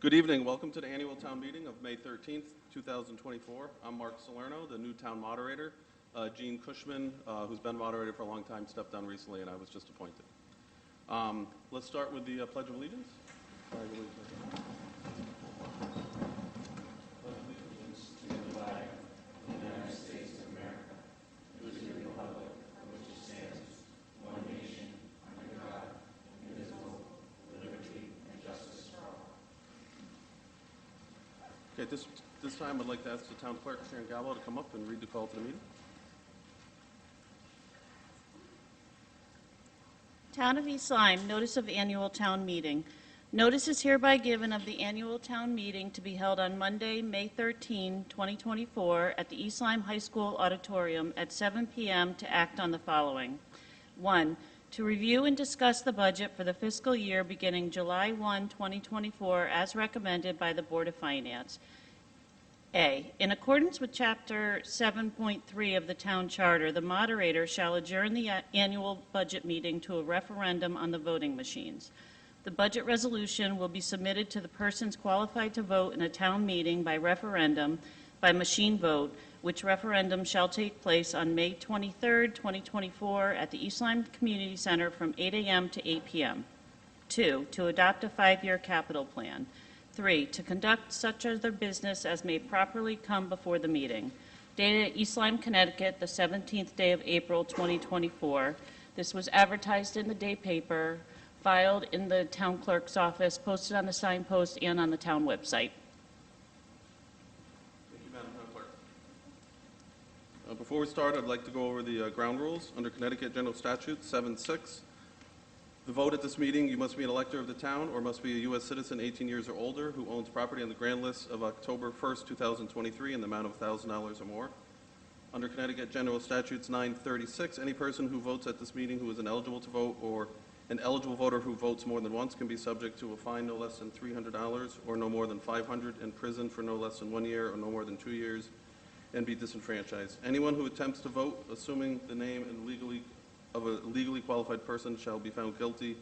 Good evening. Welcome to the annual town meeting of May 13th, 2024. I'm Mark Salerno, the new town moderator. Gene Cushman, who's been moderator for a long time, stepped down recently, and I was just appointed. Let's start with the Pledge of Allegiance. Pledge allegiance to the flag of the United States of America, and to the republic for which it stands, one nation, under God, indivisible, with liberty and justice for all. Okay, this time I'd like to ask the town clerk, Sharon Gallo, to come up and read the call to the meeting. Town of East Lyme, notice of annual town meeting. Notice is hereby given of the annual town meeting to be held on Monday, May 13, 2024, at the East Lyme High School Auditorium at 7 p.m. to act on the following. 1. To review and discuss the budget for the fiscal year beginning July 1, 2024, as recommended by the Board of Finance. A. In accordance with Chapter 7.3 of the Town Charter, the moderator shall adjourn the annual budget meeting to a referendum on the voting machines. The budget resolution will be submitted to the persons qualified to vote in a town meeting by referendum by machine vote, which referendum shall take place on May 23, 2024 at the East Lyme Community Center from 8 a.m. to 8 p.m. 2. To adopt a 5-year capital plan. 3. To conduct such other business as may properly come before the meeting. Dated at East Lyme, Connecticut, the 17th day of April, 2024. This was advertised in the day paper, filed in the town clerk's office, posted on the signpost, and on the town website. Thank you, Madam Town Clerk. Before we start, I'd like to go over the ground rules. Under Connecticut General Statute 7.6, the vote at this meeting, you must be an elector of the town or must be a U.S. citizen 18 years or older who owns property on the grand list of October 1st, 2023 in the amount of $1,000 or more. Under Connecticut General Statutes 936, any person who votes at this meeting who is ineligible to vote or an eligible voter who votes more than once can be subject to a fine no less than $300 or no more than $500, in prison for no less than 1 year or no more than 2 years, and be disenfranchised. Anyone who attempts to vote, assuming the name of a legally qualified person, shall be found guilty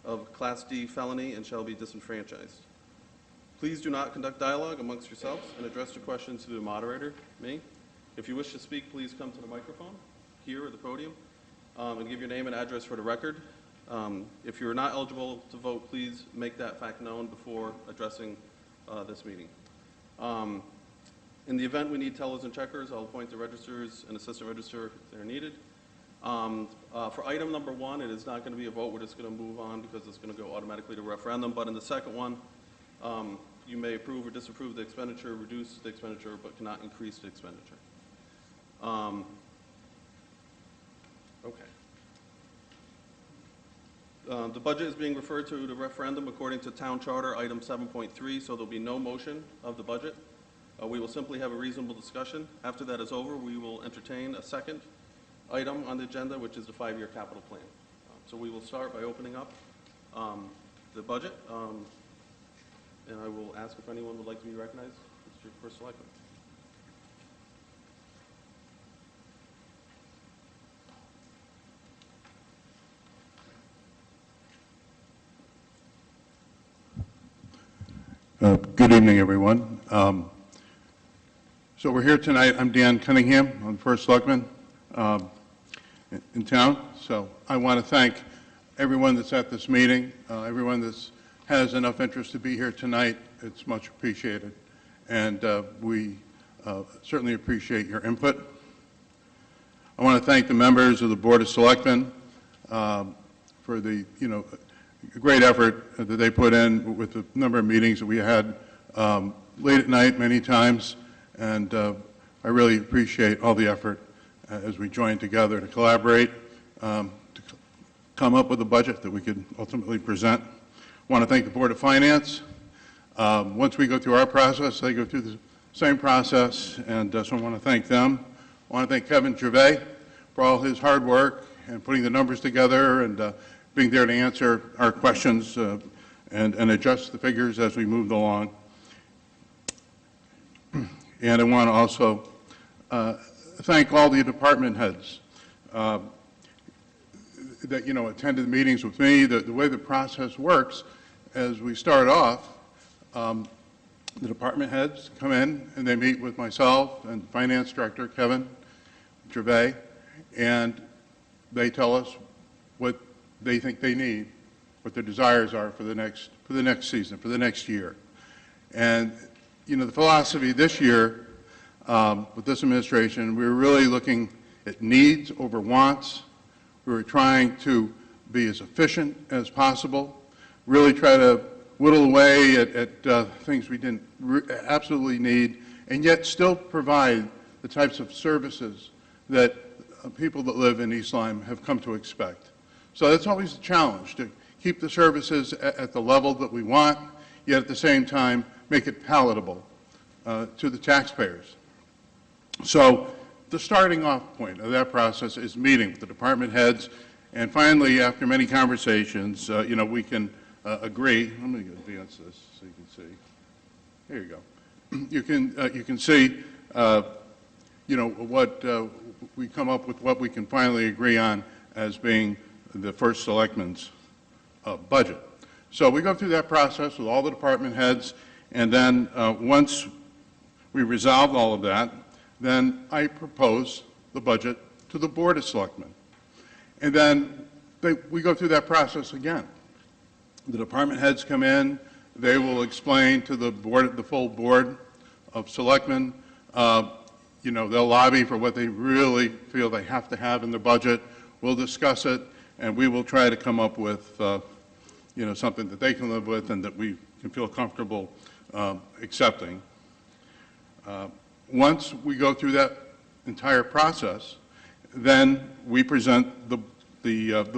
of Class D felony and shall be disenfranchised. Please do not conduct dialogue amongst yourselves and address your questions to the moderator, me. If you wish to speak, please come to the microphone here at the podium and give your name and address for the record. If you're not eligible to vote, please make that fact known before addressing this meeting. In the event we need tellers and checkers, I'll appoint the registers and assistant register if they're needed. For item number 1, it is not going to be a vote. We're just going to move on because it's going to go automatically to referendum. But in the second one, you may approve or disapprove the expenditure, reduce the expenditure, but cannot increase the expenditure. Okay. The budget is being referred to the referendum according to Town Charter, item 7.3, so there'll be no motion of the budget. We will simply have a reasonable discussion. After that is over, we will entertain a second item on the agenda, which is the 5-year capital plan. So we will start by opening up the budget, and I will ask if anyone would like to be recognized. It's your first selectman. Good evening, everyone. So we're here tonight. I'm Dan Cunningham. I'm the first selectman in town. So I want to thank everyone that's at this meeting, everyone that has enough interest to be here tonight. It's much appreciated. And we certainly appreciate your input. I want to thank the members of the Board of Selectmen for the, great effort that they put in with the number of meetings that we had late at night many times, and I really appreciate all the effort as we joined together to collaborate to come up with a budget that we could ultimately present. I want to thank the Board of Finance. Once we go through our process, they go through the same process, and so I want to thank them. I want to thank Kevin Gervais for all his hard work and putting the numbers together and being there to answer our questions and adjust the figures as we moved along. And I want to also thank all the department heads that, attended the meetings with me. The way the process works, as we start off, The department heads come in and they meet with myself and Finance Director Kevin Gervais, and they tell us what they think they need, what their desires are for the next season, for the next year. And, you know, the philosophy this year with this administration, we were really looking at needs over wants. We were trying to be as efficient as possible, really try to whittle away at things we didn't absolutely need, and yet still provide the types of services that people that live in East Lyme have come to expect. So that's always the challenge, to keep the services at the level that we want, yet at the same time make it palatable to the taxpayers. So the starting off point of that process is meeting with the department heads, and finally, after many conversations, you know, we can agree. I'm going to advance this so you can see. Here you go. You can see, you know, what we come up with, what we can finally agree on as being the first selectman's budget. So we go through that process with all the department heads, and then once we resolve all of that, then I propose the budget to the Board of Selectmen. And then we go through that process again. The department heads come in, they will explain to the board, the full Board of Selectmen, you know, they'll lobby for what they really feel they have to have in the budget. We'll discuss it, and we will try to come up with, you know, something that they can live with and that we can feel comfortable accepting. Once we go through that entire process, then we present the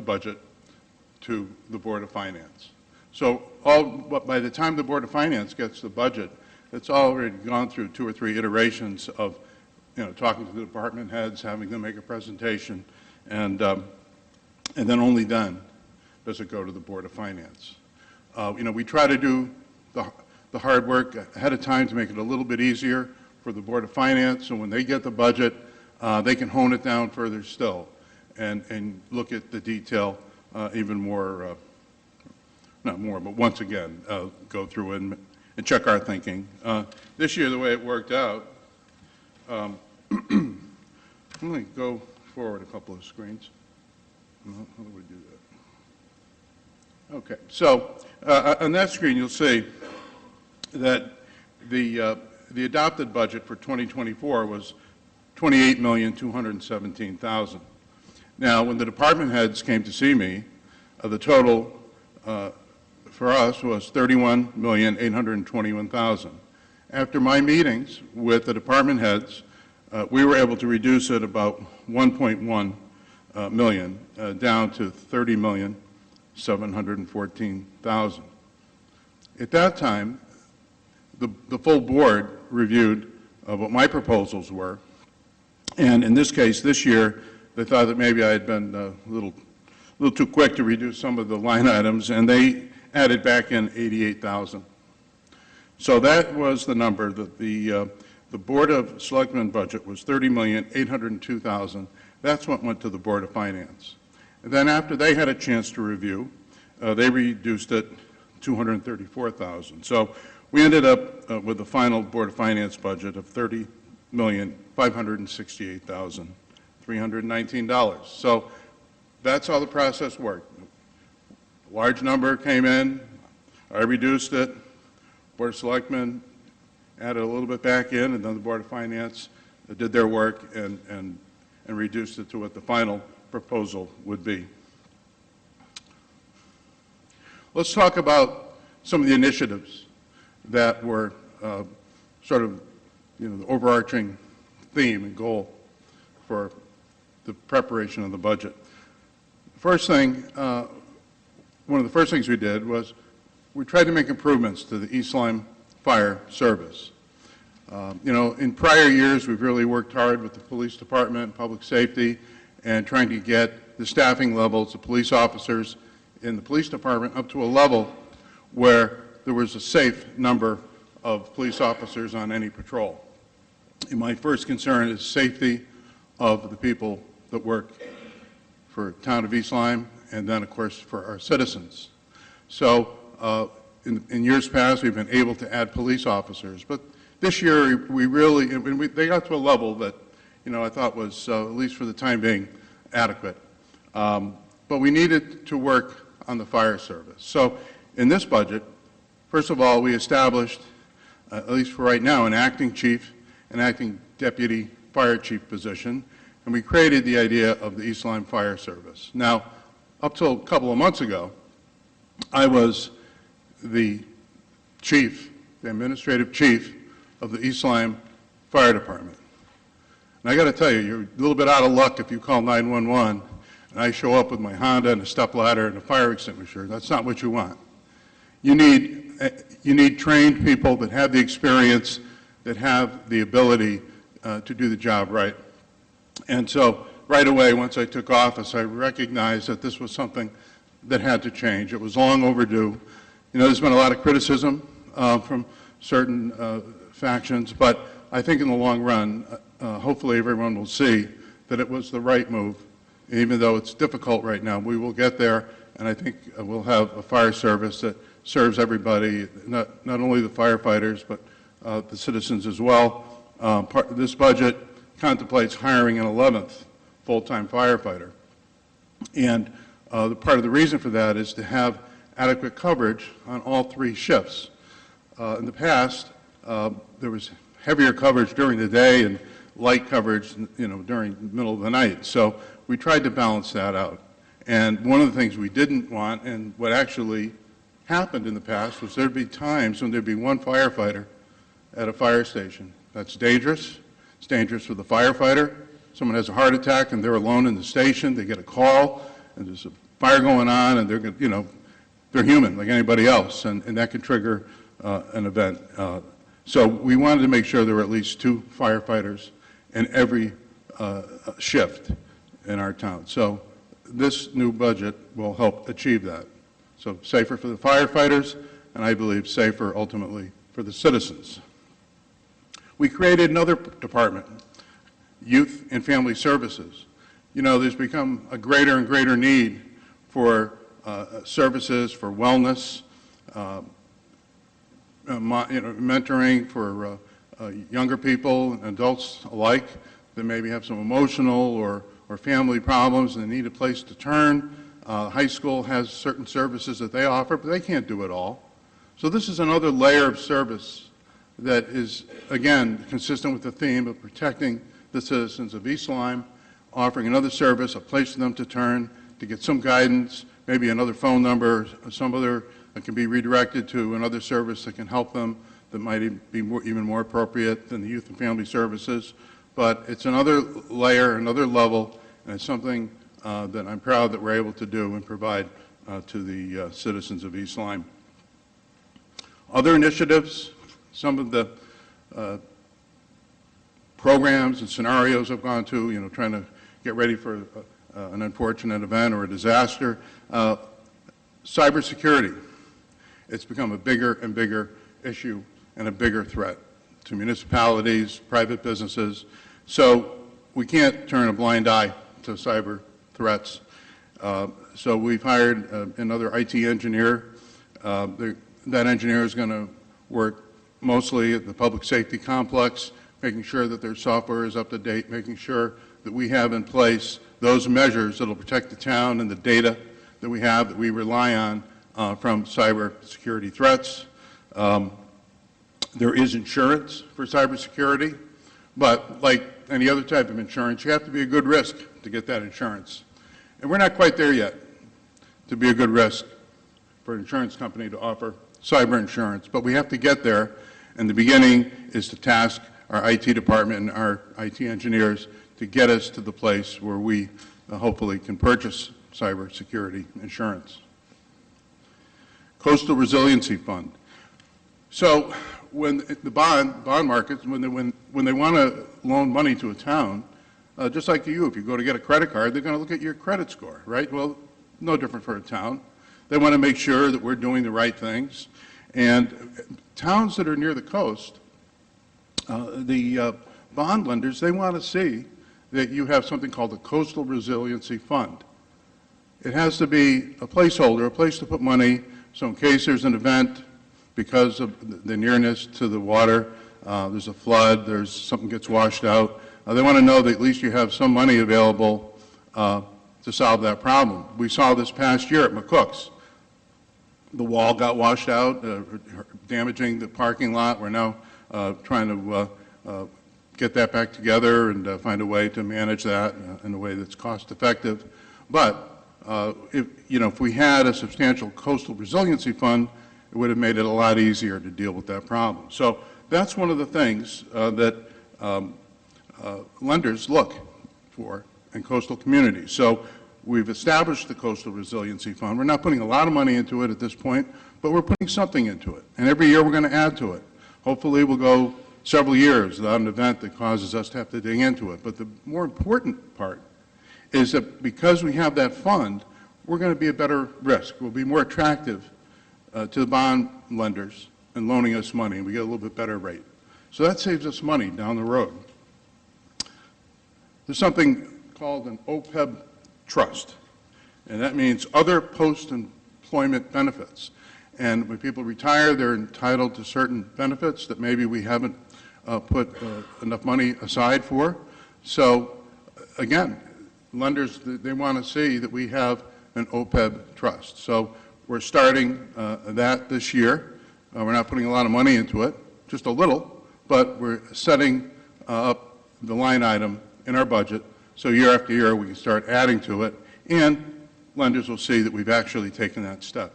budget to the Board of Finance. So by the time the Board of Finance gets the budget, it's already gone through 2 or 3 iterations of, you know, talking to the department heads, having them make a presentation, and then only then does it go to the Board of Finance. You know, we try to do the hard work ahead of time to make it a little bit easier for the Board of Finance, so when they get the budget, they can hone it down further still and look at the detail even more, not more, but once again, go through and check our thinking. This year, the way it worked out, I'm going to go forward a couple of screens. How do we do that? Okay, so on that screen, you'll see that the adopted budget for 2024 was $28,217,000. Now, when the department heads came to see me, the total for us was $31,821,000. After my meetings with the department heads, we were able to reduce it about 1.1 million down to $30,714,000. At that time, the full board reviewed what my proposals were, and in this case, this year, they thought that maybe I had been a little too quick to reduce some of the line items, and they added back in $88,000. So that was the number that the Board of Selectmen budget was $30,802,000. That's what went to the Board of Finance. And then after they had a chance to review, they reduced it $234,000. So we ended up with the final Board of Finance budget of $30,568,319. So that's how the process worked. A large number came in, I reduced it, Board of Selectmen added a little bit back in, and then the Board of Finance did their work and reduced it to what the final proposal would be. Let's talk about some of the initiatives that were sort of, you know, the overarching theme and goal for the preparation of the budget. First thing, one of the first things we did was we tried to make improvements to the East Lyme Fire Service. You know, in prior years, we've really worked hard with the police department, public safety, and trying to get the staffing levels of police officers in the police department up to a level where there was a safe number of police officers on any patrol. And my first concern is safety of the people that work for town of East Lyme, and then, of course, for our citizens. So in years past, we've been able to add police officers, but this year we really, they got to a level that, I thought was, at least for the time being, adequate. But we needed to work on the fire service. So in this budget, first of all, we established, at least for right now, an acting chief, an acting deputy fire chief position, and we created the idea of the East Lyme Fire Service. Now, up till a couple of months ago, I was the chief, the administrative chief of the East Lyme Fire Department. And I got to tell you, you're a little bit out of luck if you call 911 and I show up with my Honda and a stepladder and a fire extinguisher. That's not what you want. You need trained people that have the experience, that have the ability to do the job right. And so right away, once I took office, I recognized that this was something that had to change. It was long overdue. There's been a lot of criticism from certain factions, but I think in the long run, hopefully everyone will see that it was the right move. Even though it's difficult right now, we will get there, and I think we'll have a fire service that serves everybody, not only the firefighters, but the citizens as well. This budget contemplates hiring an 11th full-time firefighter. And part of the reason for that is to have adequate coverage on all 3 shifts. In the past, there was heavier coverage during the day and light coverage, during the middle of the night. So we tried to balance that out. And one of the things we didn't want, and what actually happened in the past, was there'd be times when there'd be one firefighter at a fire station. That's dangerous. It's dangerous for the firefighter. Someone has a heart attack and they're alone in the station. They get a call and there's a fire going on, and they're human like anybody else, and that can trigger an event. So we wanted to make sure there were at least 2 firefighters in every shift in our town. So this new budget will help achieve that. So safer for the firefighters, and I believe safer ultimately for the citizens. We created another department, Youth and Family Services. There's become a greater and greater need for services for wellness, mentoring for younger people and adults alike that maybe have some emotional or family problems and they need a place to turn. High school has certain services that they offer, but they can't do it all. So this is another layer of service that is, again, consistent with the theme of protecting the citizens of East Lyme, offering another service, a place for them to turn, to get some guidance, maybe another phone number, some other that can be redirected to another service that can help them that might be even more appropriate than the Youth and Family Services. But it's another layer, another level, and it's something that I'm proud that we're able to do and provide to the citizens of East Lyme. Other initiatives, some of the programs and scenarios I've gone to, trying to get ready for an unfortunate event or a disaster. Cybersecurity. It's become a bigger and bigger issue and a bigger threat to municipalities, private businesses. So we can't turn a blind eye to cyber threats. So we've hired another IT engineer. That engineer is going to work mostly at the public safety complex, making sure that their software is up to date, making sure that we have in place those measures that will protect the town and the data that we have that we rely on from cyber security threats. There is insurance for cybersecurity, but like any other type of insurance, you have to be a good risk to get that insurance. And we're not quite there yet to be a good risk for an insurance company to offer cyber insurance, but we have to get there, and the beginning is to task our IT department and our IT engineers to get us to the place where we hopefully can purchase cybersecurity insurance. Coastal Resiliency Fund. So when the bond markets, when they want to loan money to a town, just like you, if you go to get a credit card, they're going to look at your credit score, right? Well, no different for a town. They want to make sure that we're doing the right things. And towns that are near the coast, the bond lenders, they want to see that you have something called the Coastal Resiliency Fund. It has to be a placeholder, a place to put money, so in case there's an event because of the nearness to the water. There's a flood, something gets washed out. They want to know that at least you have some money available to solve that problem. We saw this past year at McCook's. The wall got washed out, damaging the parking lot. We're now trying to get that back together and find a way to manage that in a way that's cost effective. But if we had a substantial coastal resiliency fund, it would have made it a lot easier to deal with that problem. So that's one of the things that lenders look for in coastal communities. So we've established the Coastal Resiliency Fund. We're not putting a lot of money into it at this point, but we're putting something into it. And every year we're going to add to it. Hopefully we'll go several years without an event that causes us to have to dig into it. But the more important part is that because we have that fund, we're going to be a better risk. We'll be more attractive to the bond lenders in loaning us money, and we get a little bit better rate. So that saves us money down the road. There's something called an OPEB trust, and that means other post-employment benefits. And when people retire, they're entitled to certain benefits that maybe we haven't put enough money aside for. So again, lenders, they want to see that we have an OPEB trust. So we're starting that this year. We're not putting a lot of money into it, just a little, but we're setting up the line item in our budget so year after year we can start adding to it, and lenders will see that we've actually taken that step.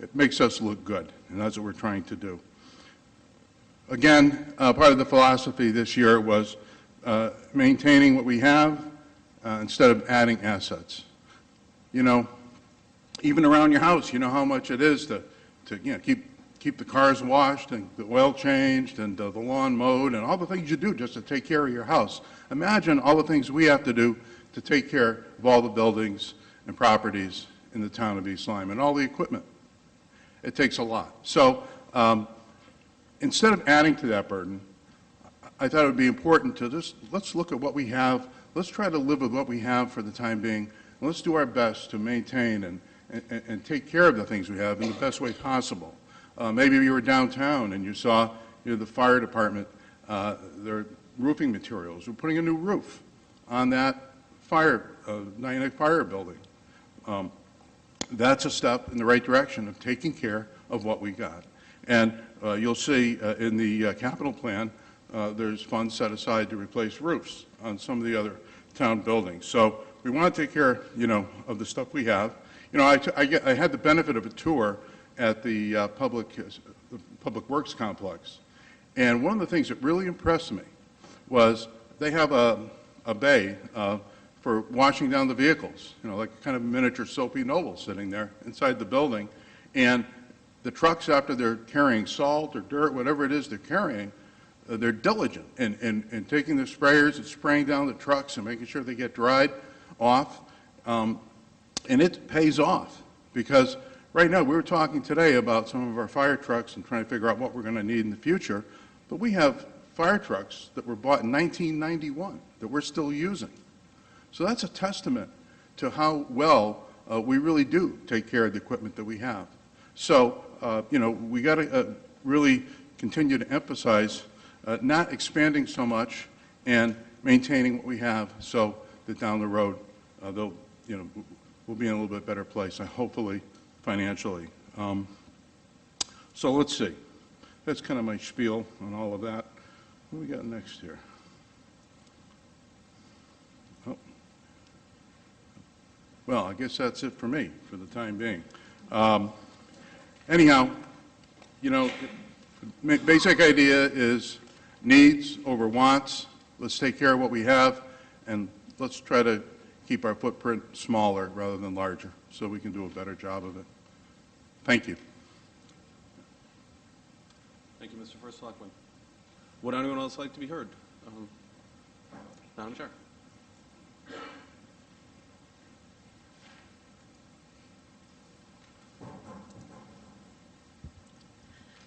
It makes us look good, and that's what we're trying to do. Again, part of the philosophy this year was maintaining what we have instead of adding assets. You know, even around your house, you know how much it is to keep the cars washed and the oil changed and the lawn mowed and all the things you do just to take care of your house. Imagine all the things we have to do to take care of all the buildings and properties in the town of East Lyme and all the equipment. It takes a lot. So instead of adding to that burden, I thought it would be important to let's look at what we have. Let's try to live with what we have for the time being. And let's do our best to maintain and take care of the things we have in the best way possible. Maybe you were downtown and you saw the fire department, their roofing materials. We're putting a new roof on that Niantic Fire building. That's a step in the right direction of taking care of what we got. And you'll see in the capital plan, there's funds set aside to replace roofs on some of the other town buildings. So we want to take care, of the stuff we have. I had the benefit of a tour at the Public Works Complex. And one of the things that really impressed me was they have a bay for washing down the vehicles, like kind of a miniature Soapy Noble sitting there inside the building. And the trucks, after they're carrying salt or dirt, whatever it is they're carrying, they're diligent in taking their sprayers and spraying down the trucks and making sure they get dried off. And it pays off because right now we were talking today about some of our fire trucks and trying to figure out what we're going to need in the future. But we have fire trucks that were bought in 1991 that we're still using. So that's a testament to how well we really do take care of the equipment that we have. So, we got to really continue to emphasize not expanding so much and maintaining what we have so that down the road we'll be in a little bit better place, hopefully financially. So let's see. That's kind of my spiel on all of that. What do we got next here? Oh. Well, I guess that's it for me for the time being. Anyhow, basic idea is needs over wants. Let's take care of what we have, and let's try to keep our footprint smaller rather than larger so we can do a better job of it. Thank you. Thank you, Mr. First Selectman. Would anyone else like to be heard? Madam Chair.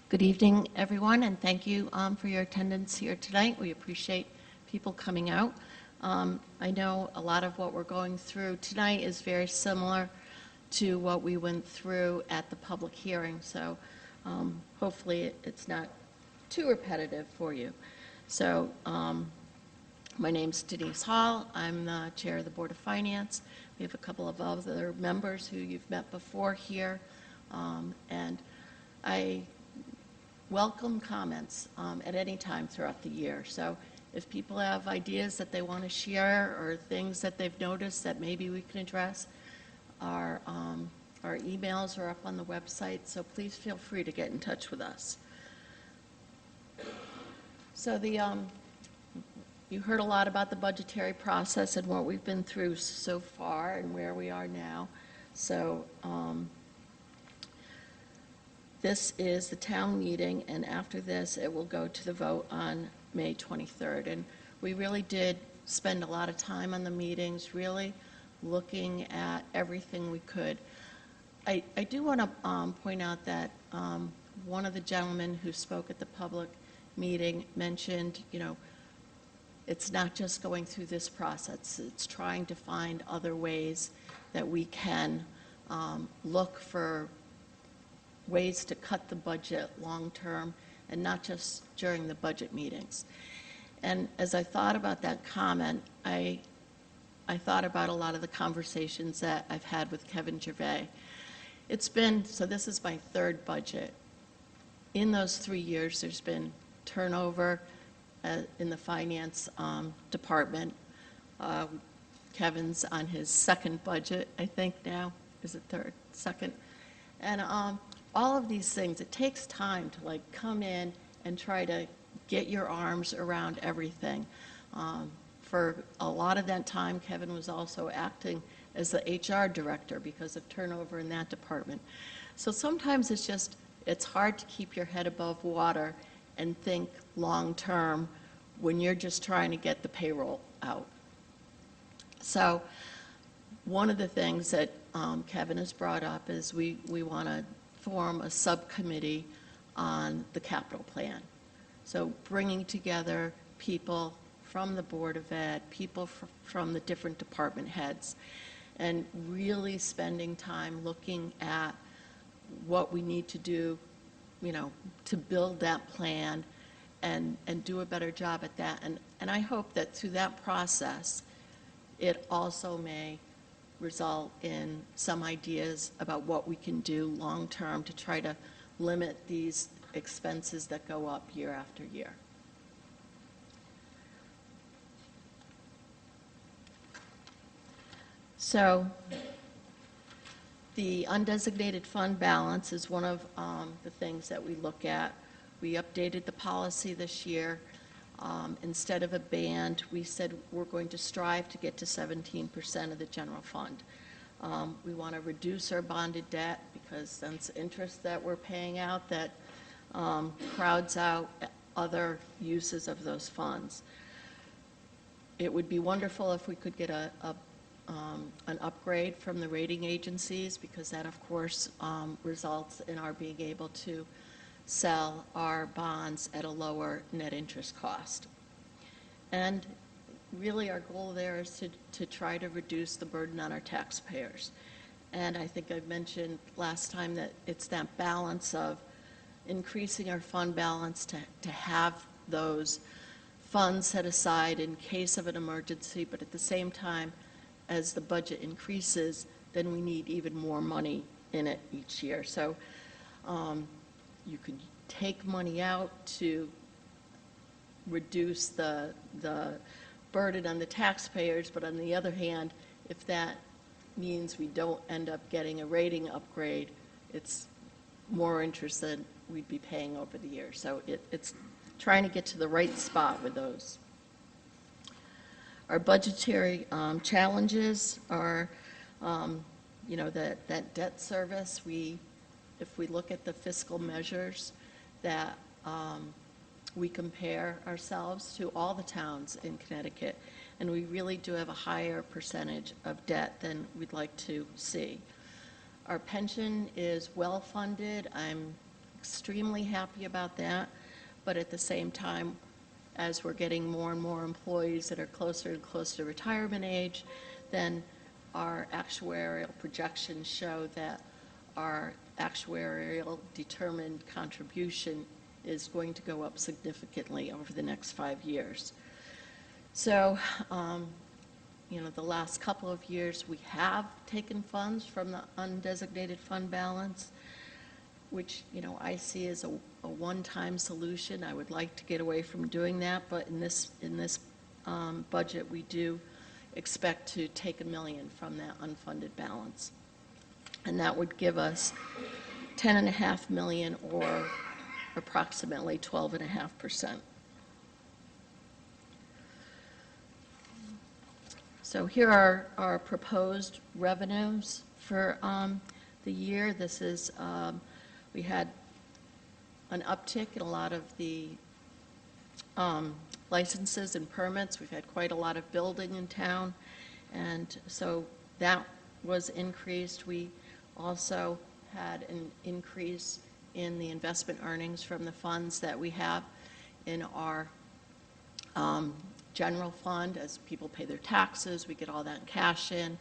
Good evening, everyone, and thank you for your attendance here tonight. We appreciate people coming out. I know a lot of what we're going through tonight is very similar to what we went through at the public hearing, so hopefully it's not too repetitive for you. So my name's Denise Hall. I'm the Chair of the Board of Finance. We have a couple of other members who you've met before here. And I welcome comments at any time throughout the year. So if people have ideas that they want to share or things that they've noticed that maybe we can address, our emails are up on the website, so please feel free to get in touch with us. So you heard a lot about the budgetary process and what we've been through so far and where we are now. So this is the town meeting, and after this, it will go to the vote on May 23rd. And we really did spend a lot of time on the meetings, really looking at everything we could. I do want to point out that one of the gentlemen who spoke at the public meeting mentioned, it's not just going through this process, it's trying to find other ways that we can look for ways to cut the budget long-term and not just during the budget meetings. And as I thought about that comment, I thought about a lot of the conversations that I've had with Kevin Gervais. So this is my third budget. In those 3 years, there's been turnover in the finance department. Kevin's on his second budget, I think now. Is it third? Second. And all of these things, it takes time to come in and try to get your arms around everything. For a lot of that time, Kevin was also acting as the HR director because of turnover in that department. So sometimes it's hard to keep your head above water and think long-term when you're just trying to get the payroll out. So one of the things that Kevin has brought up is we want to form a subcommittee on the capital plan. So bringing together people from the Board of Ed, people from the different department heads, and really spending time looking at what we need to do, to build that plan and do a better job at that. And I hope that through that process, it also may result in some ideas about what we can do long-term to try to limit these expenses that go up year after year. So the undesignated fund balance is one of the things that we look at. We updated the policy this year. Instead of a band, we said we're going to strive to get to 17% of the general fund. We want to reduce our bonded debt because that's interest that we're paying out that crowds out other uses of those funds. It would be wonderful if we could get an upgrade from the rating agencies because that, of course, results in our being able to sell our bonds at a lower net interest cost. And really our goal there is to try to reduce the burden on our taxpayers. And I think I mentioned last time that it's that balance of increasing our fund balance to have those funds set aside in case of an emergency, but at the same time, as the budget increases, then we need even more money in it each year. So you could take money out to reduce the burden on the taxpayers, but on the other hand, if that means we don't end up getting a rating upgrade, it's more interest than we'd be paying over the year. So it's trying to get to the right spot with those. Our budgetary challenges are, that debt service. If we look at the fiscal measures that we compare ourselves to all the towns in Connecticut, and we really do have a higher percentage of debt than we'd like to see. Our pension is well-funded. I'm extremely happy about that, but at the same time, as we're getting more and more employees that are closer and closer to retirement age, then our actuarial projections show that our actuarial determined contribution is going to go up significantly over the next 5 years. So, the last couple of years, we have taken funds from the undesignated fund balance, which, I see as a one-time solution. I would like to get away from doing that, but in this budget, we do expect to take $1 million from that unfunded balance. And that would give us $10.5 million, or approximately 12.5%. So here are our proposed revenues for the year. This is, we had an uptick in a lot of the licenses and permits. We've had quite a lot of building in town, and so that was increased. We also had an increase in the investment earnings from the funds that we have in our general fund. As people pay their taxes, we get all that cash in.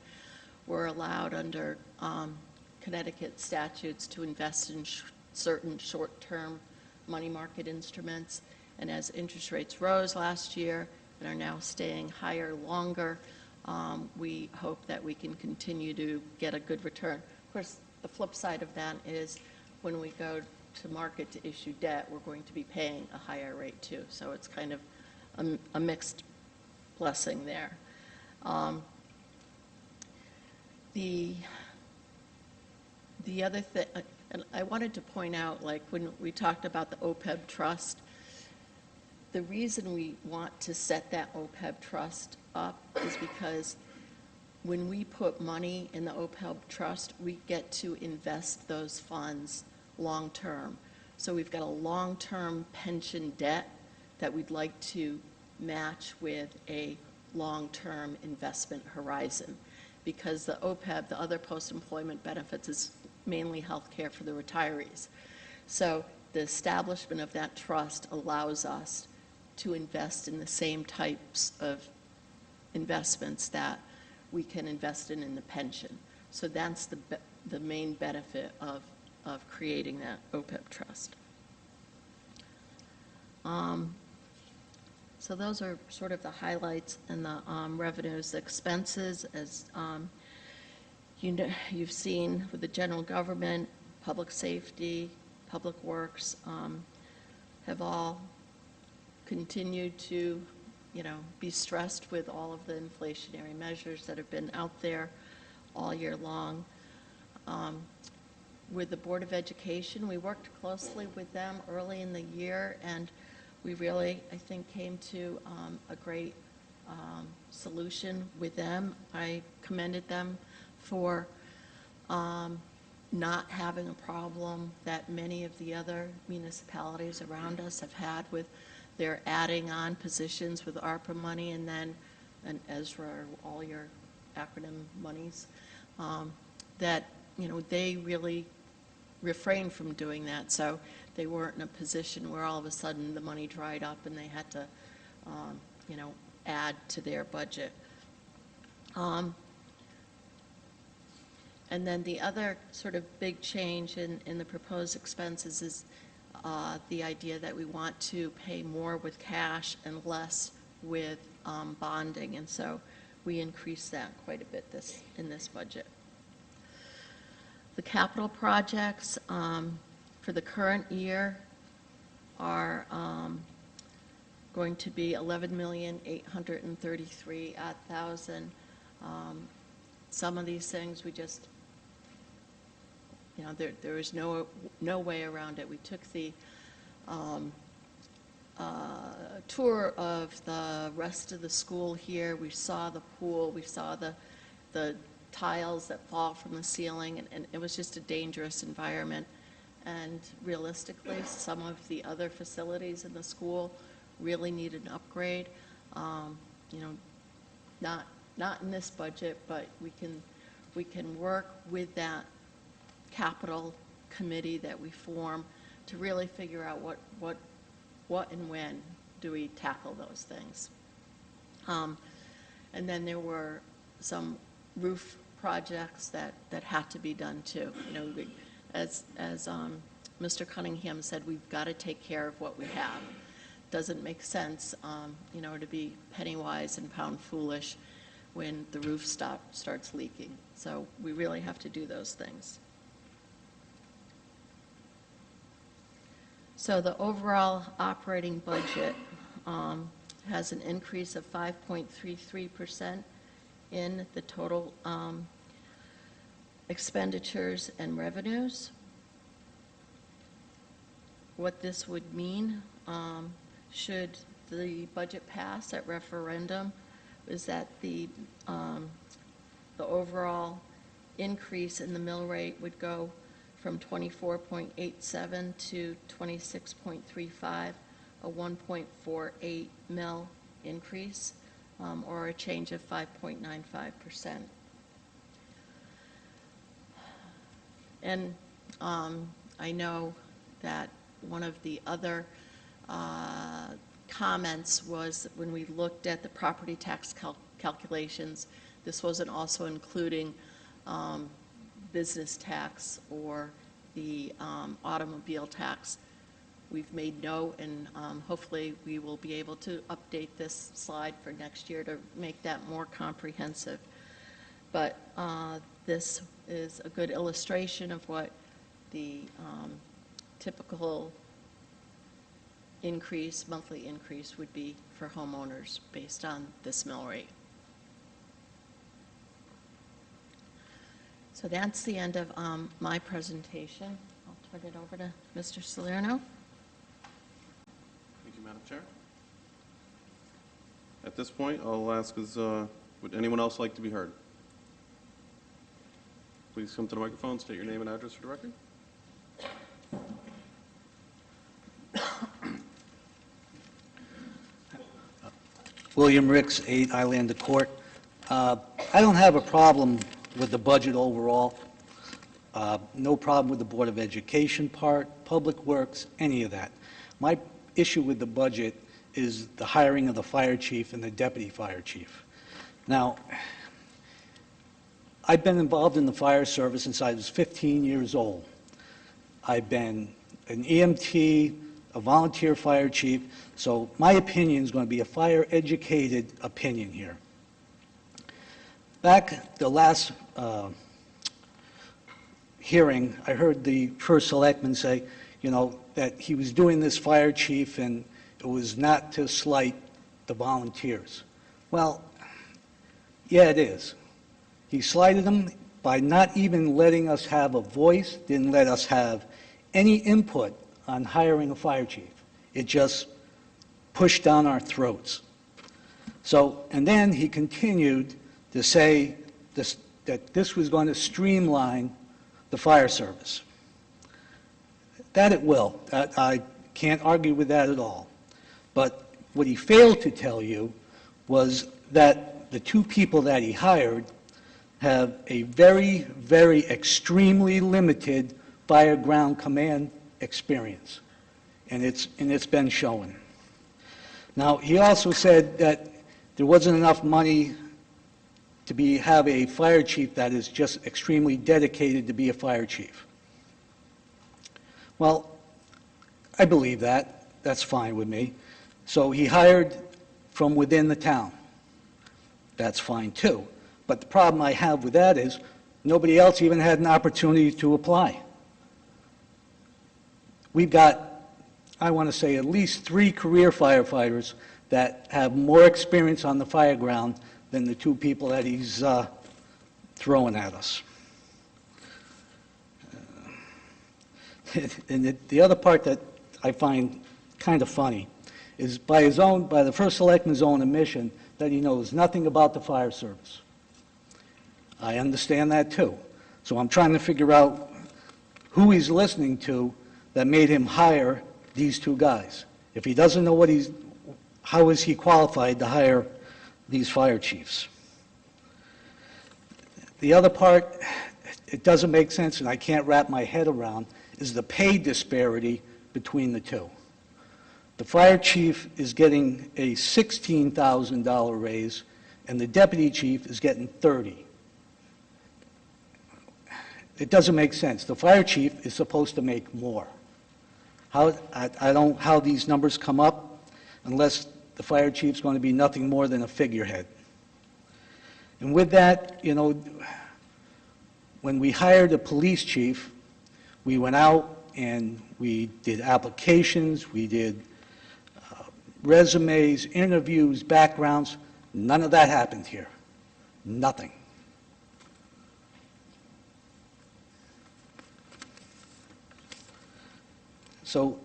We're allowed under Connecticut statutes to invest in certain short-term money market instruments. And as interest rates rose last year and are now staying higher longer, we hope that we can continue to get a good return. Of course, the flip side of that is when we go to market to issue debt, we're going to be paying a higher rate too. So it's kind of a mixed blessing there. The other thing, and I wanted to point out, like when we talked about the OPEB trust, the reason we want to set that OPEB trust up is because when we put money in the OPEB trust, we get to invest those funds long-term. So we've got a long-term pension debt that we'd like to match with a long-term investment horizon, because the OPEB, the other post-employment benefits, is mainly health care for the retirees. So the establishment of that trust allows us to invest in the same types of investments that we can invest in the pension. So that's the main benefit of creating that OPEB trust. So those are sort of the highlights and the revenues. Expenses, as you've seen with the general government, public safety, public works, have all continued to, be stressed with all of the inflationary measures that have been out there all year long. With the Board of Education, we worked closely with them early in the year, and we really, I think, came to a great solution with them. I commended them for not having a problem that many of the other municipalities around us have had with their adding on positions with ARPA money and then and ESRA, or all your acronym monies, that, they really refrained from doing that. So they weren't in a position where all of a sudden the money dried up and they had to, add to their budget. And then the other sort of big change in the proposed expenses is the idea that we want to pay more with cash and less with bonding. And so we increased that quite a bit in this budget. The capital projects for the current year are going to be $11,833,000. Some of these things we just, there is no way around it. We took the tour of the rest of the school here. We saw the pool. We saw the tiles that fall from the ceiling, and it was just a dangerous environment. And realistically, some of the other facilities in the school really need an upgrade. Not in this budget, but we can work with that capital committee that we form to really figure out what and when do we tackle those things. And then there were some roof projects that had to be done too. as Mr. Cunningham said, we've got to take care of what we have. Doesn't make sense, to be penny wise and pound foolish when the roof starts leaking. So we really have to do those things. So the overall operating budget has an increase of 5.33% in the total expenditures and revenues. What this would mean, should the budget pass at referendum, is that the overall increase in the mill rate would go from 24.87 to 26.35, a 1.48 mil increase, or a change of 5.95%. And I know that one of the other comments was when we looked at the property tax calculations, this wasn't also including business tax or the automobile tax. We've made note, and hopefully we will be able to update this slide for next year to make that more comprehensive. But this is a good illustration of what the typical increase, monthly increase, would be for homeowners based on this mill rate. So that's the end of my presentation. I'll turn it over to Mr. Salerno. Thank you, Madam Chair. At this point, I'll ask would anyone else like to be heard? Please come to the microphone, state your name and address for the record. William Ricks, 8 Islander Court. I don't have a problem with the budget overall. No problem with the Board of Education part, Public Works, any of that. My issue with the budget is the hiring of the fire chief and the deputy fire chief. Now, I've been involved in the fire service since I was 15 years old. I've been an EMT, a volunteer fire chief, so my opinion is going to be a fire-educated opinion here. Back the last hearing, I heard the first selectman say, that he was doing this fire chief and it was not to slight the volunteers. Well, yeah, it is. He slighted them by not even letting us have a voice, didn't let us have any input on hiring a fire chief. It just pushed down our throats. So, and then he continued to say that this was going to streamline the fire service. That it will. I can't argue with that at all. But what he failed to tell you was that the two people that he hired have a very, very extremely limited fire ground command experience, and it's been shown. Now, he also said that there wasn't enough money to have a fire chief that is just extremely dedicated to be a fire chief. Well, I believe that. That's fine with me. So he hired from within the town. That's fine too. But the problem I have with that is nobody else even had an opportunity to apply. We've got, I want to say, at least 3 career firefighters that have more experience on the fire ground than the 2 people that he's throwing at us. And the other part that I find kind of funny is by the first selectman's own admission that he knows nothing about the fire service. I understand that too. So I'm trying to figure out who he's listening to that made him hire these 2 guys. If he doesn't know how is he qualified to hire these fire chiefs? The other part, it doesn't make sense and I can't wrap my head around, is the pay disparity between the 2. The fire chief is getting a $16,000 raise and the deputy chief is getting $30,000. It doesn't make sense. The fire chief is supposed to make more. I don't, how these numbers come up unless the fire chief's going to be nothing more than a figurehead. And with that, you know, when we hired a police chief, we went out and we did applications, we did resumes, interviews, backgrounds. None of that happened here. Nothing. So,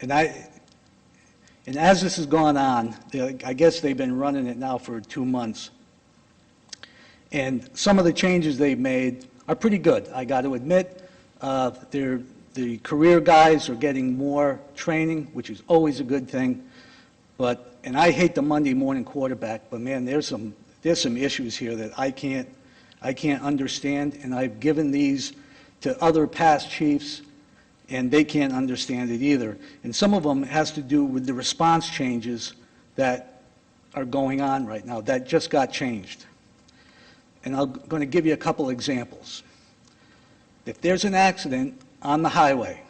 and as this has gone on, I guess they've been running it now for 2 months, and some of the changes they've made are pretty good. I got to admit, the career guys are getting more training, which is always a good thing. But, and I hate the Monday morning quarterback, but man, there's some issues here that I can't understand, and I've given these to other past chiefs, and they can't understand it either. And some of them has to do with the response changes that are going on right now, that just got changed. And I'm going to give you a couple examples. If there's an accident on the highway,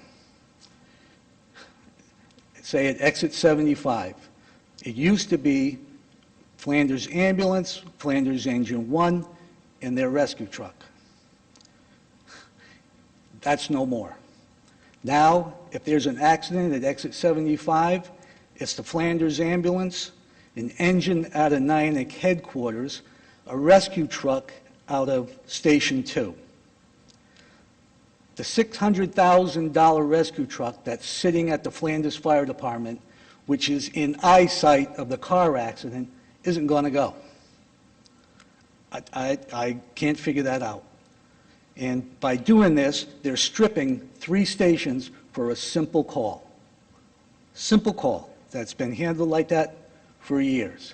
say at exit 75, it used to be Flanders Ambulance, Flanders Engine 1, and their rescue truck. That's no more. Now, if there's an accident at exit 75, it's the Flanders Ambulance, an engine out of Nyack headquarters, a rescue truck out of Station 2. The $600,000 rescue truck that's sitting at the Flanders Fire Department, which is in eyesight of the car accident, isn't going to go. I can't figure that out. And by doing this, they're stripping 3 stations for a simple call. Simple call that's been handled like that for years.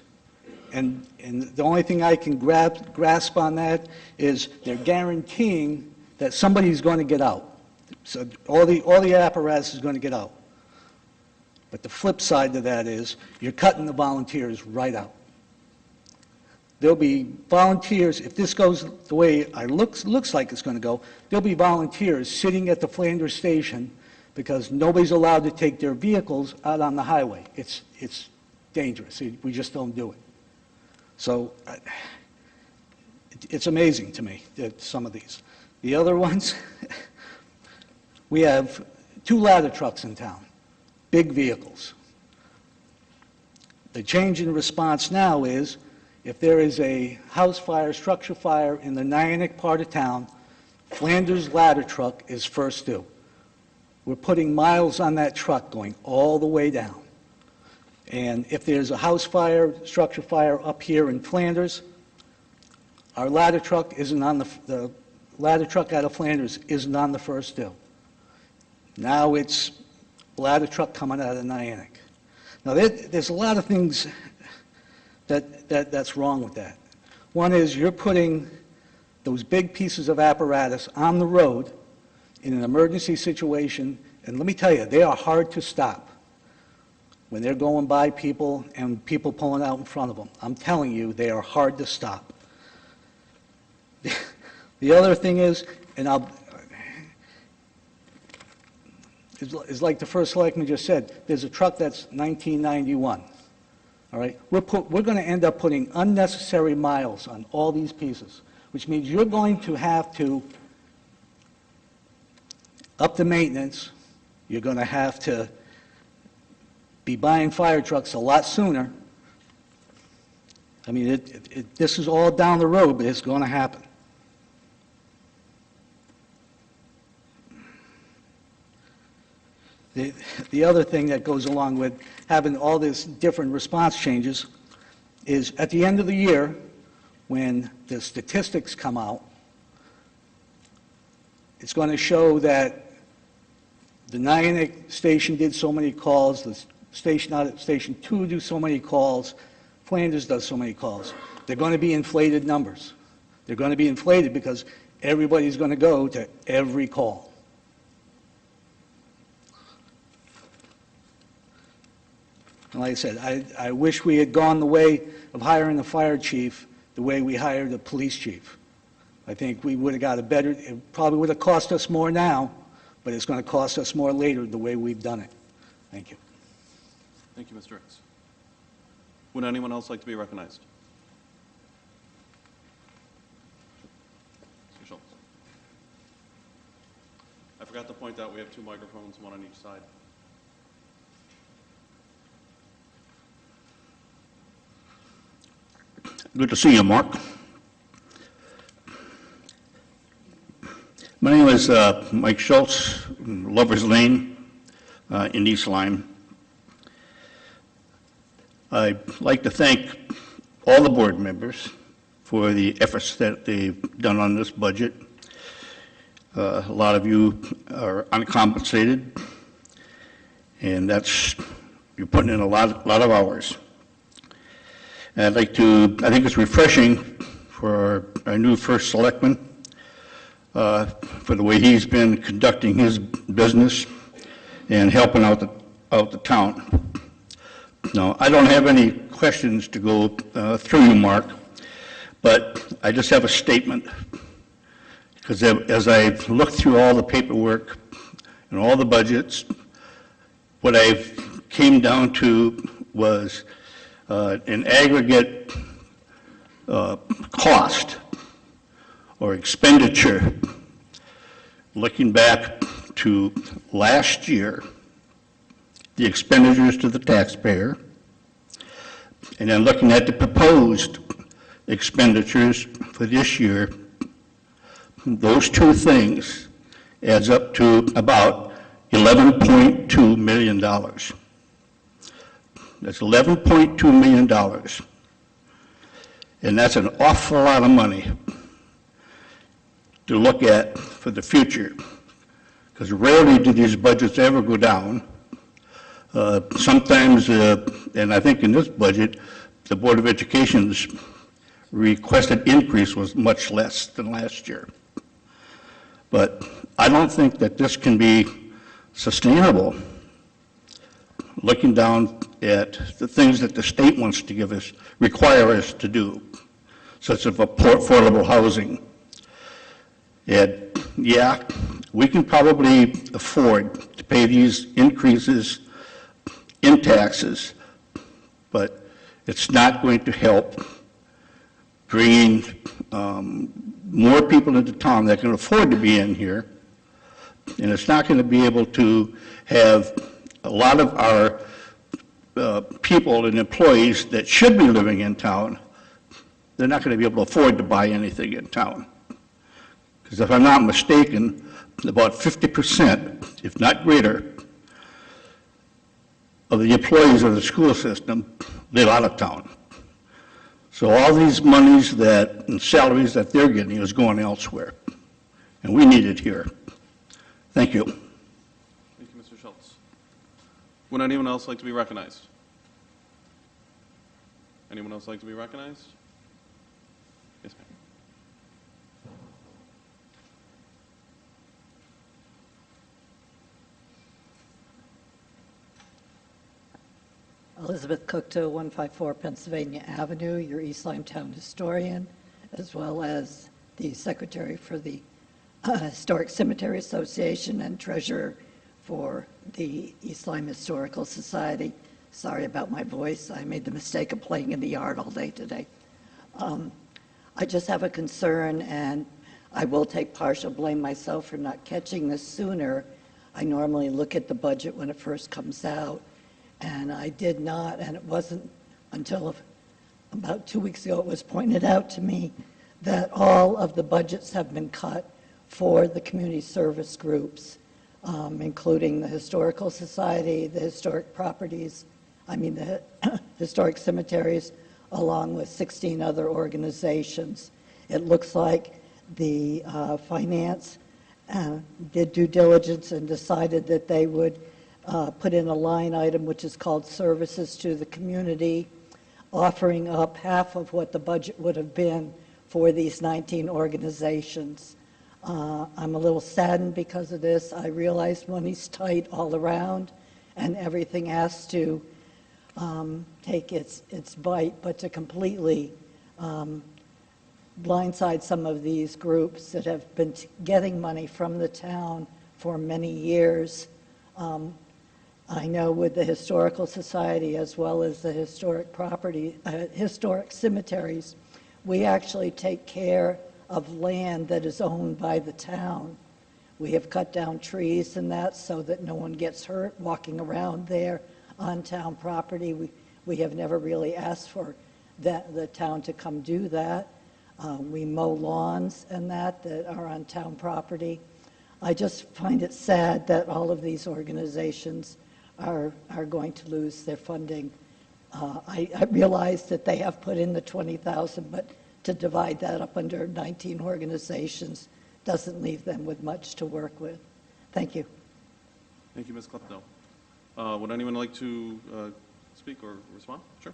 And the only thing I can grasp on that is they're guaranteeing that somebody's going to get out. So all the apparatus is going to get out. But the flip side to that is you're cutting the volunteers right out. There'll be volunteers, if this goes the way it looks like it's going to go, there'll be volunteers sitting at the Flanders station because nobody's allowed to take their vehicles out on the highway. It's dangerous. We just don't do it. So it's amazing to me that some of these. The other ones, we have 2 ladder trucks in town, big vehicles. The change in response now is if there is a house fire, structure fire in the Nyack part of town, Flanders ladder truck is first due. We're putting miles on that truck going all the way down. And if there's a house fire, structure fire up here in Flanders, our ladder truck isn't on the ladder truck out of Flanders isn't on the first due. Now it's ladder truck coming out of Nyack. Now there's a lot of things that's wrong with that. One is you're putting those big pieces of apparatus on the road in an emergency situation, and let me tell you, they are hard to stop when they're going by people and people pulling out in front of them. I'm telling you, they are hard to stop. The other thing is, and it's like the first selectman just said, there's a truck that's 1991. All right, we're going to end up putting unnecessary miles on all these pieces, which means you're going to have to up the maintenance. You're going to have to be buying fire trucks a lot sooner. I mean, this is all down the road, but it's going to happen. The other thing that goes along with having all these different response changes is at the end of the year, when the statistics come out, it's going to show that the Nyack station did so many calls, the station out at Station 2 do so many calls, Flanders does so many calls. They're going to be inflated numbers. They're going to be inflated because everybody's going to go to every call. And like I said, I wish we had gone the way of hiring the fire chief the way we hired the police chief. I think we would have got a better, it probably would have cost us more now, but it's going to cost us more later the way we've done it. Thank you. Thank you, Mr. Ricks. Would anyone else like to be recognized? Mr. Schultz. I forgot to point out we have 2 microphones, 1 on each side. Good to see you, Mark. My name is Mike Schultz, Lover's Lane in East Lyme. I'd like to thank all the board members for the efforts that they've done on this budget. A lot of you are uncompensated, and you're putting in a lot of hours. And I think it's refreshing for our new first selectman, for the way he's been conducting his business and helping out the town. Now, I don't have any questions to go through you, Mark, but I just have a statement. Because as I looked through all the paperwork and all the budgets, what I came down to was an aggregate cost or expenditure, looking back to last year, the expenditures to the taxpayer, and then looking at the proposed expenditures for this year. Those 2 things adds up to about $11.2 million. That's $11.2 million. And that's an awful lot of money to look at for the future, because rarely do these budgets ever go down. Sometimes, and I think in this budget, the Board of Education's requested increase was much less than last year. But I don't think that this can be sustainable, looking down at the things that the state wants to give us, require us to do, such as affordable housing. And yeah, we can probably afford to pay these increases in taxes, but it's not going to help bringing more people into town that can afford to be in here, and it's not going to be able to have a lot of our people and employees that should be living in town. They're not going to be able to afford to buy anything in town. Because if I'm not mistaken, about 50%, if not greater, of the employees of the school system live out of town. So all these monies and salaries that they're getting is going elsewhere. And we need it here. Thank you. Thank you, Mr. Schultz. Would anyone else like to be recognized? Anyone else like to be recognized? Yes, ma'am. Elizabeth Cookto, 154 Pennsylvania Avenue, your East Lyme Town historian, as well as the secretary for the Historic Cemetery Association and treasurer for the East Lyme Historical Society. Sorry about my voice. I made the mistake of playing in the yard all day today. I just have a concern, and I will take partial blame myself for not catching this sooner. I normally look at the budget when it first comes out, and I did not, and it wasn't until about 2 weeks ago it was pointed out to me that all of the budgets have been cut for the community service groups, including the Historical Society, the Historic Properties, the Historic Cemeteries, along with 16 other organizations. It looks like the finance did due diligence and decided that they would put in a line item which is called services to the community, offering up half of what the budget would have been for these 19 organizations. I'm a little saddened because of this. I realize money's tight all around and everything has to take its bite, but to completely blindside some of these groups that have been getting money from the town for many years. I know with the Historical Society as well as the historic cemeteries, we actually take care of land that is owned by the town. We have cut down trees and that so that no one gets hurt walking around there on town property. We have never really asked for the town to come do that. We mow lawns and that are on town property. I just find it sad that all of these organizations are going to lose their funding. I realize that they have put in the 20,000, but to divide that up under 19 organizations doesn't leave them with much to work with. Thank you. Thank you, Ms. Klepto. Would anyone like to speak or respond? Sure.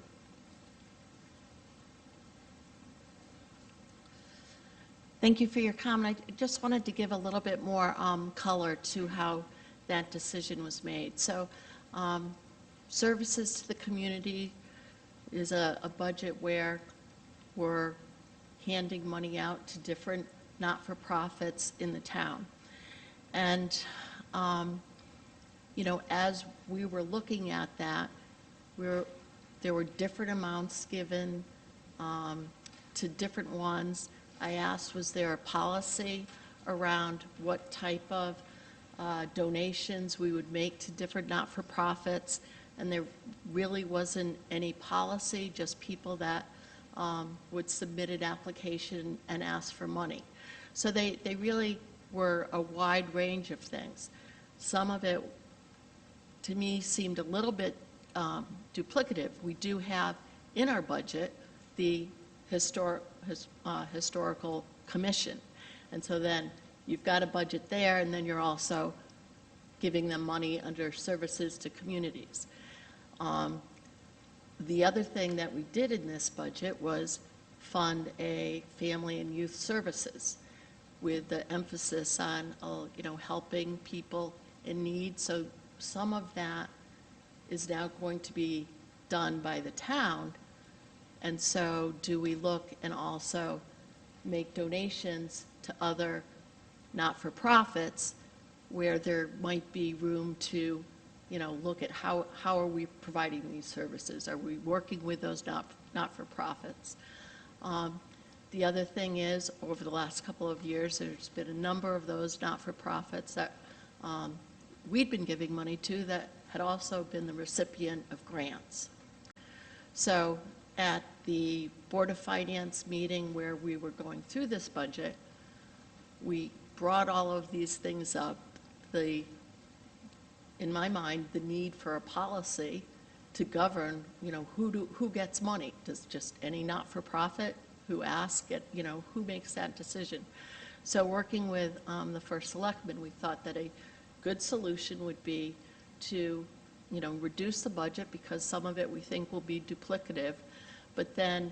Thank you for your comment. I just wanted to give a little bit more color to how that decision was made. So services to the community is a budget where we're handing money out to different not-for-profits in the town. And, as we were looking at that, there were different amounts given to different ones. I asked, was there a policy around what type of donations we would make to different not-for-profits? And there really wasn't any policy, just people that would submit an application and ask for money. So they really were a wide range of things. Some of it, to me, seemed a little bit duplicative. We do have in our budget the historical commission. And so then you've got a budget there, and then you're also giving them money under services to communities. The other thing that we did in this budget was fund a family and youth services with the emphasis on, helping people in need. So some of that is now going to be done by the town. And so do we look and also make donations to other not-for-profits where there might be room to, look at how are we providing these services? Are we working with those not-for-profits? The other thing is, over the last couple of years, there's been a number of those not-for-profits that we'd been giving money to that had also been the recipient of grants. So at the Board of Finance meeting where we were going through this budget, we brought all of these things up. In my mind, the need for a policy to govern, who gets money. Does just any not-for-profit who asks it, who makes that decision? So working with the first selectman, we thought that a good solution would be to, reduce the budget because some of it we think will be duplicative, but then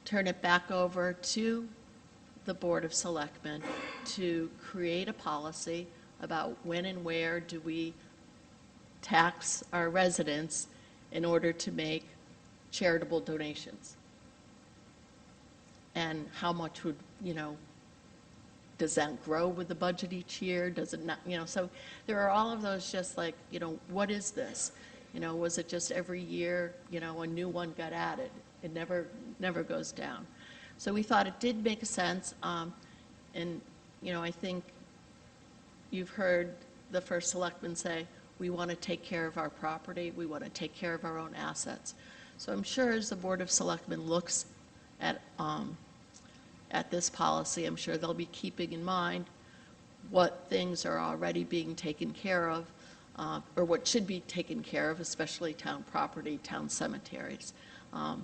turn it back over to the Board of Selectmen to create a policy about when and where do we tax our residents in order to make charitable donations. And how much would, does that grow with the budget each year? Does it not, so there are all of those just like, what is this? Was it just every year, a new one got added? It never goes down. So we thought it did make sense. And, I think you've heard the first selectman say, we want to take care of our property. We want to take care of our own assets. So I'm sure as the Board of Selectmen looks at this policy, I'm sure they'll be keeping in mind what things are already being taken care of, or what should be taken care of, especially town property, town cemeteries.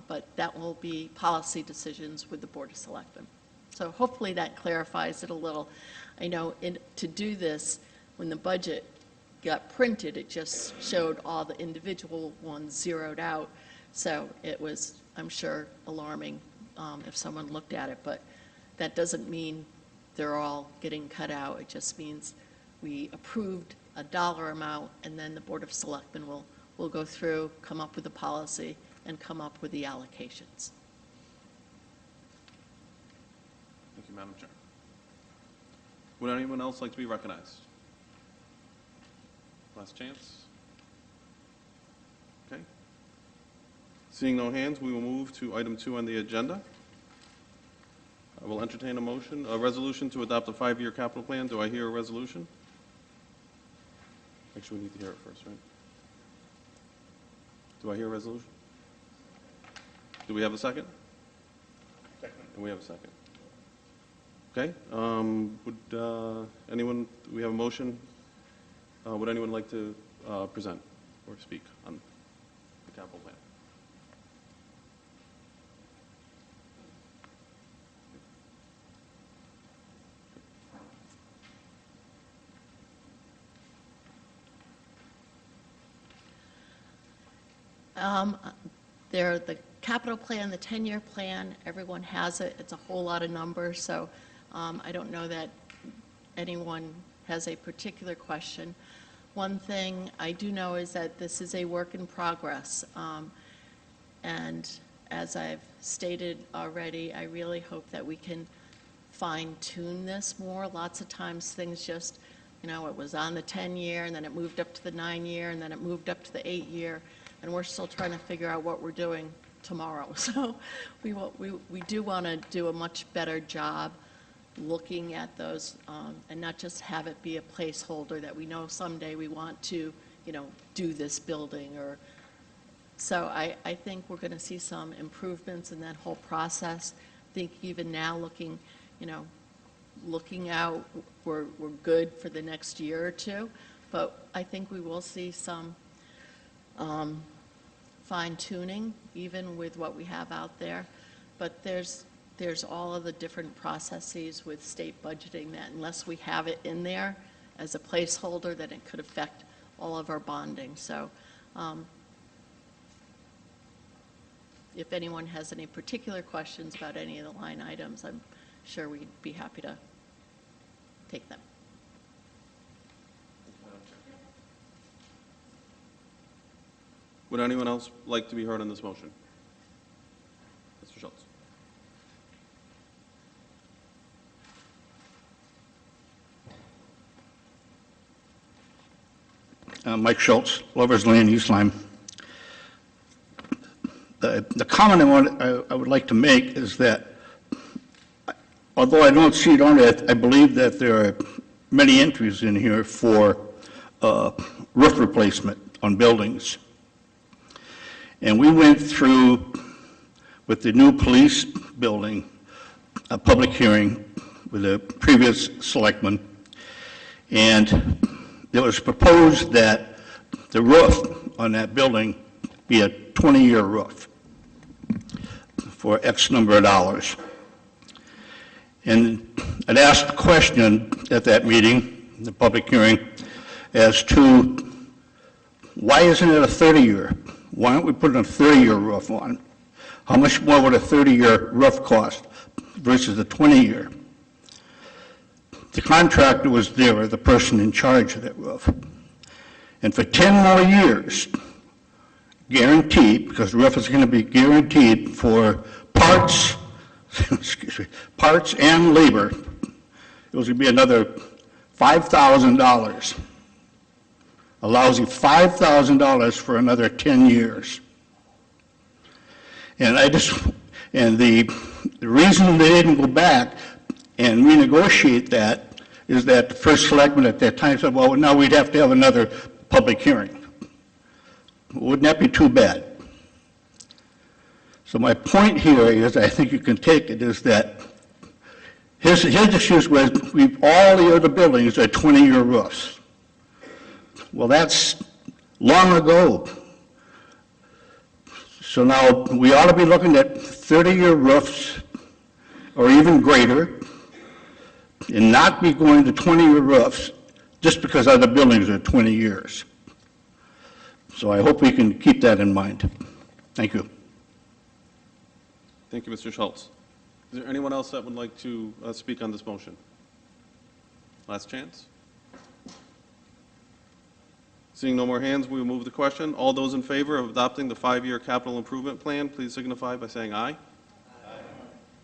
But that will be policy decisions with the Board of Selectmen. So hopefully that clarifies it a little. I know to do this, when the budget got printed, it just showed all the individual ones zeroed out. So it was, I'm sure, alarming if someone looked at it. But that doesn't mean they're all getting cut out. It just means we approved a dollar amount, and then the Board of Selectmen will go through, come up with a policy, and come up with the allocations. you, Madam Chair. Would anyone else like to be recognized? Last chance. Okay. Seeing no hands, we will move to item 2 on the agenda. I will entertain a resolution to adopt a 5-year capital plan. Do I hear a resolution? Actually, we need to hear it first, right? Do I hear a resolution? Do we have a second? Second. And we have a second. Okay. Would anyone, do we have a motion? Would anyone like to present or speak on the capital plan? The capital plan, the 10-year plan, everyone has it. It's a whole lot of numbers, so I don't know that anyone has a particular question. One thing I do know is that this is a work in progress. And as I've stated already, I really hope that we can fine-tune this more. Lots of times things just, you know, it was on the 10-year, and then it moved up to the 9-year, and then it moved up to the 8-year, and we're still trying to figure out what we're doing tomorrow. So we do want to do a much better job looking at those, and not just have it be a placeholder that we know someday we want to, you know, do this building. Or so I think we're going to see some improvements in that whole process. I think even now looking, you know, looking out, we're good for the next year or two, but I think we will see some fine-tuning even with what we have out there. But there's all of the different processes with state budgeting that unless we have it in there as a placeholder, then it could affect all of our bonding. So if anyone has any particular questions about any of the line items, I'm sure we'd be happy to take them. Would anyone else like to be heard on this motion? Mr. Schultz. Mike Schultz, Lover's Lane, East Lyme. The comment I would like to make is that, although I don't see it on it, I believe that there are many entries in here for roof replacement on buildings. And we went through, with the new police building, a public hearing with the previous selectman, and it was proposed that the roof on that building be a 20-year roof for X number of dollars. And I'd asked a question at that meeting, the public hearing, as to why isn't it a 30-year? Why aren't we putting a 30-year roof on? How much more would a 30-year roof cost versus a 20-year? The contractor was there, or the person in charge of that roof. And for 10 more years, guaranteed, because the roof is going to be guaranteed for parts, excuse me, parts and labor, it was going to be another $5,000. A lousy $5,000 for another 10 years. And the reason they didn't go back and renegotiate that is that the first selectman at that time said, well, now we'd have to have another public hearing. Wouldn't that be too bad? So my point here is, I think you can take it, is that his excuse was, all the other buildings are 20-year roofs. Well, that's long ago. So now we ought to be looking at 30-year roofs or even greater, and not be going to 20-year roofs just because other buildings are 20 years. So I hope we can keep that in mind. Thank you. Thank you, Mr. Schultz. Is there anyone else that would like to speak on this motion? Last chance. Seeing no more hands, we will move the question. All those in favor of adopting the 5-year capital improvement plan, please signify by saying aye. Aye.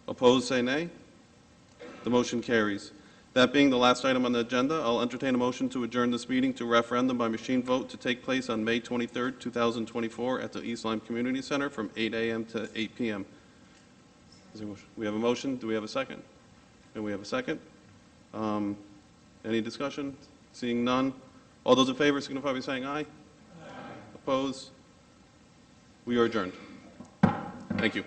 Opposed, say nay. The motion carries. That being the last item on the agenda, I'll entertain a motion to adjourn this meeting to referendum by machine vote to take place on May 23rd, 2024, at the East Lyme Community Center from 8 a.m. to 8 p.m. Is there a motion? We have a motion. Do we have a second? And we have a second. Any discussion? Seeing none. All those in favor signify by saying aye. Aye. Opposed? We are adjourned. Thank you.